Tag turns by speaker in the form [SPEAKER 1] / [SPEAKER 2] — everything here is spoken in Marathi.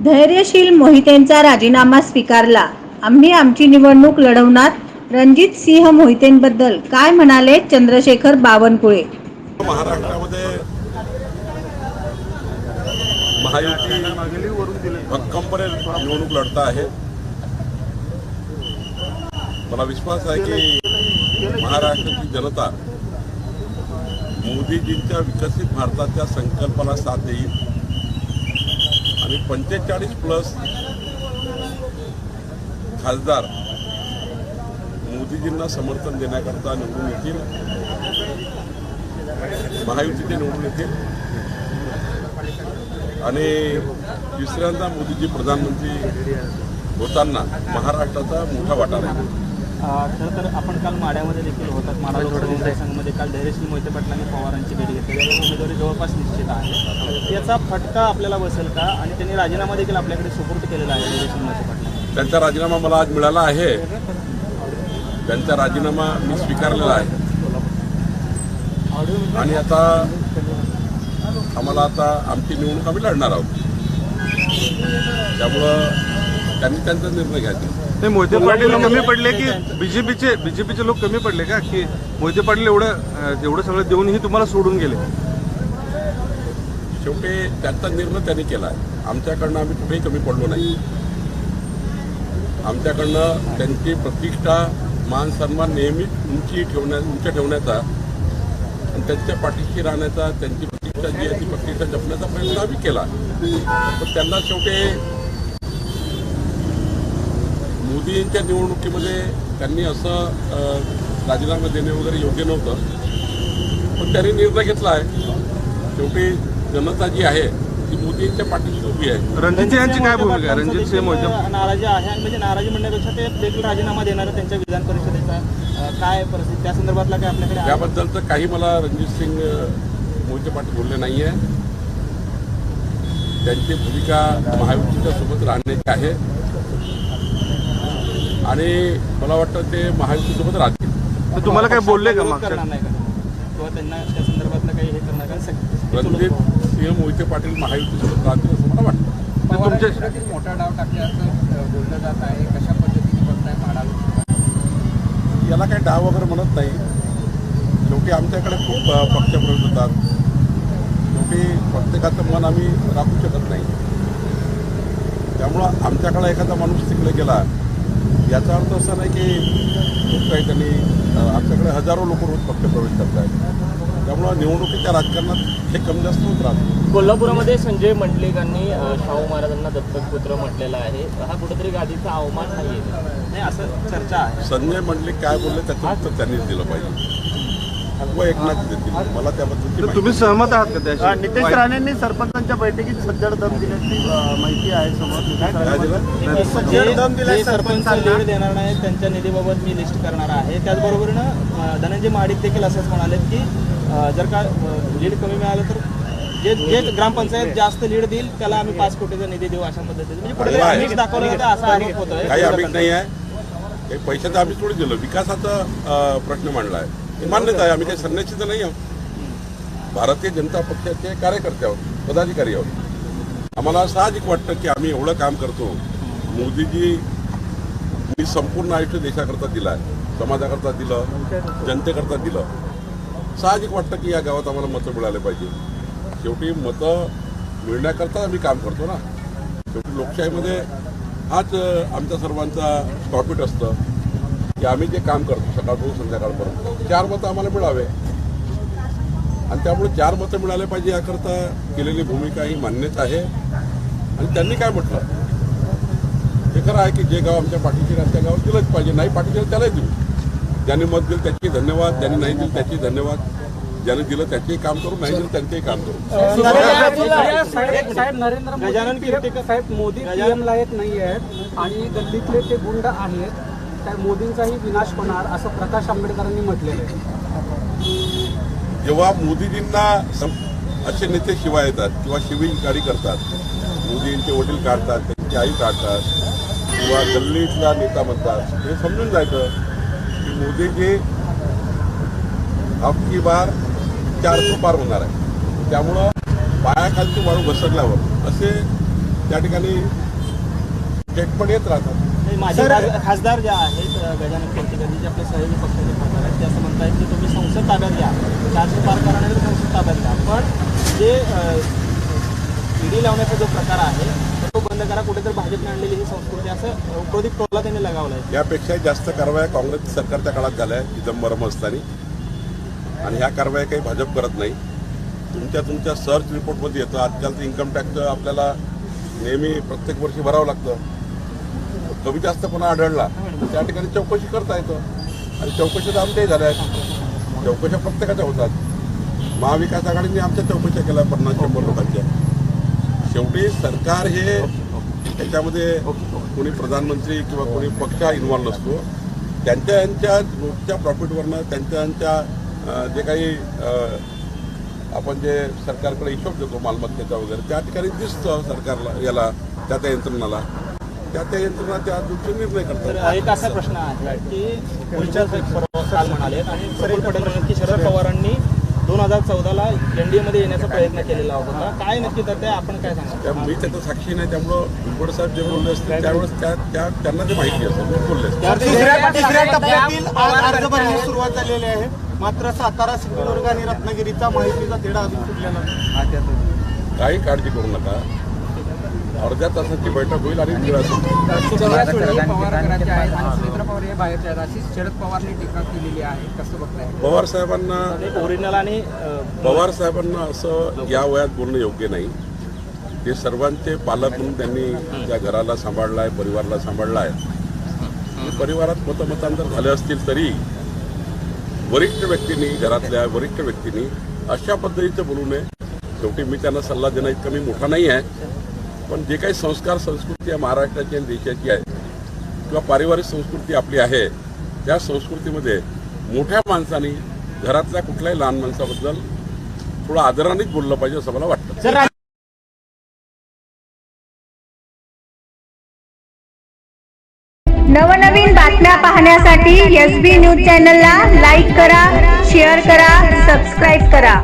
[SPEAKER 1] धैर्यशील मोहितेंचा राजीनामा स्वीकारला. आम्ही आमची निवडणूक लढवणार. रणजित सिंह मोहितेंबद्दल काय म्हणाले चंद्रशेखर बावनकुळे?
[SPEAKER 2] महाराष्ट्रामध्ये महायुती भक्कमपणे निवडणूक लढता आहे. मला विश्वास आहे की महाराष्ट्राची जनता मोदीजींच्या विकसित भारताच्या संकल्पना साथ देईल आणि 45+ खासदार मोदीजींना समर्थन देण्याकरता निवडून येतील, महायुतीचे निवडून येतील आणि तिसऱ्यांदा मोदीजी प्रधानमंत्री होताना महाराष्ट्राचा मोठा वाटा आहे.
[SPEAKER 3] खरं तर आपण काल माड्यामध्ये देखील होतात. माडा लोकसभा मतदारसंघामध्ये काल धैर्यशील मोहिते पाटलांनी पवारांची भेट घेतली. उमेदवारी जवळपास निश्चित आहे. याचा फटका आपल्याला बसेल का? आणि त्यांनी राजीनामा देखील आपल्याकडे सुपूर्द केलेला आहे धैर्यशील मोहिते पाटलांनी.
[SPEAKER 2] त्यांचा राजीनामा मला आज मिळाला आहे. त्यांचा राजीनामा मी स्वीकारलेला आहे आणि आम्हाला आमची निवडणूक आम्ही लढणार आहोत. त्यामुळं त्यांनी त्यांचा निर्णय घ्यायचा.
[SPEAKER 4] नाही, मोहिते पाटील कमी पडले की बीजेपीचे लोक कमी पडले का, की मोहिते पाटील एवढं सगळं देऊनही तुम्हाला सोडून गेले?
[SPEAKER 2] शेवटी त्यांचा निर्णय त्यांनी केला आहे. आमच्याकडनं आम्ही कुठेही कमी पडलो नाही. आमच्याकडनं त्यांची प्रतिष्ठा, मान सन्मान नेहमी उंच ठेवण्याचा आणि त्यांच्या पाठीशी राहण्याचा, त्यांची प्रतिष्ठा जी आहे ती प्रतिष्ठा जपण्याचा प्रयत्न आम्ही केला. पण त्यांना शेवटी मोदींच्या निवडणुकीमध्ये त्यांनी असं राजीनामा देणे वगैरे योग्य नव्हतं, पण त्यांनी निर्णय घेतला आहे. शेवटी जनता जी आहे ती मोदींच्या पाठीशी उभी आहे.
[SPEAKER 4] रणजित यांची काय भूमिका आहे? रणजित सिंह मोहिते
[SPEAKER 3] नाराजी आहे, म्हणजे नाराजी म्हणण्यापेक्षा ते देखील राजीनामा देणार आहे त्यांच्या विधान परिषदेचा. काय परिस्थिती त्या संदर्भातला काय आपल्याकडे?
[SPEAKER 2] त्याबद्दल तर काही मला रणजित सिंग मोहिते पाटील बोलले नाही आहे. त्यांची भूमिका महायुतीच्या सोबत राहण्याची आहे आणि मला वाटतं ते महायुतीसोबत राहतील.
[SPEAKER 4] तर तुम्हाला काय बोलले का?
[SPEAKER 3] करणार नाही का किंवा त्यांना त्या संदर्भातलं काही हे करणार का?
[SPEAKER 2] रणजित सिंह मोहिते पाटील महायुतीसोबत राहतील असं मला वाटतं.
[SPEAKER 5] तुमच्या मोठा डाव टाकल्याचं बोललं जात आहे. कशा पद्धतीने बघताय माडा?
[SPEAKER 2] याला काही डाव वगैरे म्हणत नाही. शेवटी आमच्याकडे खूप पक्षप्रवेश होतात. शेवटी प्रत्येकाचं मन आम्ही राखू शकत नाही. त्यामुळं आमच्याकडे एखादा माणूस तिकडे गेला याचा अर्थ असा नाही की खूप काही त्यांनी आमच्याकडे हजारो लोक रोज पक्षप्रवेश करत आहेत. त्यामुळं निवडणुकीच्या राजकारणात हे कमी जास्त होत राहतं.
[SPEAKER 6] कोल्हापूरमध्ये संजय मंडलिकांनी शाहू महाराजांना दत्तक पुत्र म्हटलेला आहे. हा कुठेतरी गादीचा अवमान नाही असं चर्चा आहे.
[SPEAKER 2] संजय मंडलिक काय बोलले त्याचं उत्तर त्यांनीच दिलं पाहिजे व एकनाथ देतील. मला त्याबद्दल
[SPEAKER 4] तुम्ही सहमत आहात का त्याशी?
[SPEAKER 5] नितेश राणेंनी सरपंचांच्या बैठकीत सज्जड दम दिल्याची माहिती आहे समोर.
[SPEAKER 3] जे सरपंच लीड देणार नाही त्यांच्या निधीबाबत मी लिस्ट करणार आहे. त्याचबरोबरीनं धनंजय महाडिक देखील असंच म्हणाले की जर का लीड कमी मिळालं तर जे ग्रामपंचायत जास्त लीड देईल त्याला आम्ही 5 कोटीचा निधी देऊ अशा पद्धतीने. म्हणजे पुढे आमिष दाखवलं जातं असा आरोप होतोय.
[SPEAKER 2] काही आमिष नाही आहे. काही पैशाचं आम्ही थोडी दिलं. विकासाचा प्रश्न मांडला आहे. मान्यच आहे. आम्ही काही संन्यासी तर नाही आहोत. भारतीय जनता पक्षाचे कार्यकर्ते आहोत, पदाधिकारी आहोत. आम्हाला साहजिक वाटतं की आम्ही एवढं काम करतो. मोदीजी मी संपूर्ण आयुष्य देशाकरता दिलं आहे, समाजाकरता दिलं, जनतेकरता दिलं. साहजिक वाटतं की या गावात आम्हाला मतं मिळाले पाहिजे. शेवटी मतं मिळण्याकरता आम्ही काम करतो ना. शेवटी लोकशाहीमध्ये हाच आमच्या सर्वांचा प्रॉफिट असतं की आम्ही जे काम करतो सकाळपासून संध्याकाळपर्यंत 4 मतं आम्हाला मिळावे आणि त्यामुळे 4 मतं मिळाले पाहिजे याकरता केलेली भूमिका ही मान्यच आहे. आणि त्यांनी काय म्हटलं हे खरं आहे की जे गाव आमच्या पाठीशी राहतं त्या गावात दिलंच पाहिजे. नाही पाठीशी त्यालाही देऊ. ज्यांनी मत दिलं त्याचे धन्यवाद, ज्यांनी नाही दिलं त्याचे धन्यवाद. ज्याने दिलं त्याचेही काम करू, नाही दिलं त्यांचेही काम करू.
[SPEAKER 7] साहेब नरेंद्र मोदी पीएमला येत नाही आहेत आणि गल्लीतले ते गुंड आहेत, त्या मोदींचाही विनाश होणार असं प्रकाश आंबेडकरांनी म्हटलेलं आहे.
[SPEAKER 2] जेव्हा मोदीजींना असे नेते शिवाय येतात किंवा शिवीगाडी करतात, मोदींचे वडील काढतात, त्यांची आई काढतात किंवा गल्लीतला नेता म्हणतात, हे समजून जायचं की मोदीजी अबकी बार 400 पार होणार आहे. त्यामुळं पायाखालची वाळू घसरल्यावर असे त्या ठिकाणी चेक पण येत राहतात.
[SPEAKER 3] माझे खासदार जे आहेत गजानन कीर्तीकर जे आपले सहयोगी पक्षाचे खासदार आहेत ते असं म्हणतायत की तुम्ही संसद ताब्यात घ्या, 400 पार करा नाही तर संसद ताब्यात घ्या, पण जे ईडी लावण्याचा जो प्रकार आहे तो बंद करा, कुठेतरी भाजपने आणलेली ही संस्कृती असं उपरोधिक टोला त्यांनी लगावला आहे.
[SPEAKER 2] यापेक्षा जास्त कारवाया काँग्रेस सरकारच्या काळात झाल्या आहे चिदंबरम असताना, आणि ह्या कारवाया काही भाजप करत नाही. तुमच्या सर्च रिपोर्टमध्ये येतं. आजकाल तर इन्कम टॅक्स आपल्याला नेहमी प्रत्येक वर्षी भरावं लागतं. कमी जास्तपणा आढळला त्या ठिकाणी चौकशी करता येतं, आणि चौकशी तर आमच्याही झाल्या आहेत. चौकशा प्रत्येकाच्या होतात. महाविकास आघाडीने आमच्या चौकशा केल्या 50-100 लोकांच्या. शेवटी सरकार हे त्याच्यामध्ये कोणी प्रधानमंत्री किंवा कोणी पक्ष इन्व्हॉल्व नसतो. त्यांच्या रोजच्या प्रॉफिटवरनं त्यांच्या जे काही आपण जे सरकारकडे हिशोब देतो मालमत्तेचा वगैरे, त्या ठिकाणी दिसतं सरकारला, याला त्या यंत्रणाला, त्या यंत्रणा त्या दृष्टीने निर्णय करतात.
[SPEAKER 3] एक असा प्रश्न आहे की पुढच्या काल म्हणाले आणि प्रफुल्ल पटेल म्हणाले की शरद पवारांनी 2014ला NDA मध्ये येण्याचा प्रयत्न केलेला होता. काय नक्की तर ते आपण काय सांगा?
[SPEAKER 2] मी त्याचं साक्षी नाही, त्यामुळं पिंपड साहेब जे बोलले असतील त्यावेळेस त्यांना ते माहिती असतं. मी बोलले असते.
[SPEAKER 8] तिसऱ्या टप्प्यातील अर्ज भरण्यास सुरुवात झालेली आहे. मात्र सातारा, सिंधुदुर्ग आणि रत्नागिरीचा माहितीचा तिढा अजून सुटलेला नाही.
[SPEAKER 2] काही काळजी करू नका. अर्ध्या तासाची बैठक होईल आणि
[SPEAKER 5] पवार करायचे आहेत आणि सुरेंद्र पवार हे बाहेरचे आहेत अशी शरद पवारने टीका केलेली आहे. कसं बघताय?
[SPEAKER 2] पवार साहेबांना
[SPEAKER 3] ओरिजिनल आणि
[SPEAKER 2] पवार साहेबांना असं या वयात बोलणं योग्य नाही. ते सर्वांचे पालक म्हणून त्यांनी त्या घराला सांभाळला आहे, परिवाराला सांभाळला आहे. परिवारात मतमतांतर झाले असतील तरी वरिष्ठ व्यक्तींनी, घरातल्या वरिष्ठ व्यक्तींनी अशा पद्धतीचं बोलू नये. शेवटी मी त्यांना सल्ला देणं इतका मी मोठा नाही आहे, पण जे काही संस्कार संस्कृती आहे महाराष्ट्राची आणि देशाची आहे किंवा पारिवारिक संस्कृती आपली आहे, त्या संस्कृतीमध्ये मोठ्या माणसांनी घरातल्या कुठल्याही लहान माणसाबद्दल थोडं आदरानेच बोललं पाहिजे असं मला वाटतं.
[SPEAKER 1] नवनवीन बातम्या पाहण्यासाठी SB न्यूज चॅनलला लाईक करा, शेअर करा, सबस्क्राईब करा.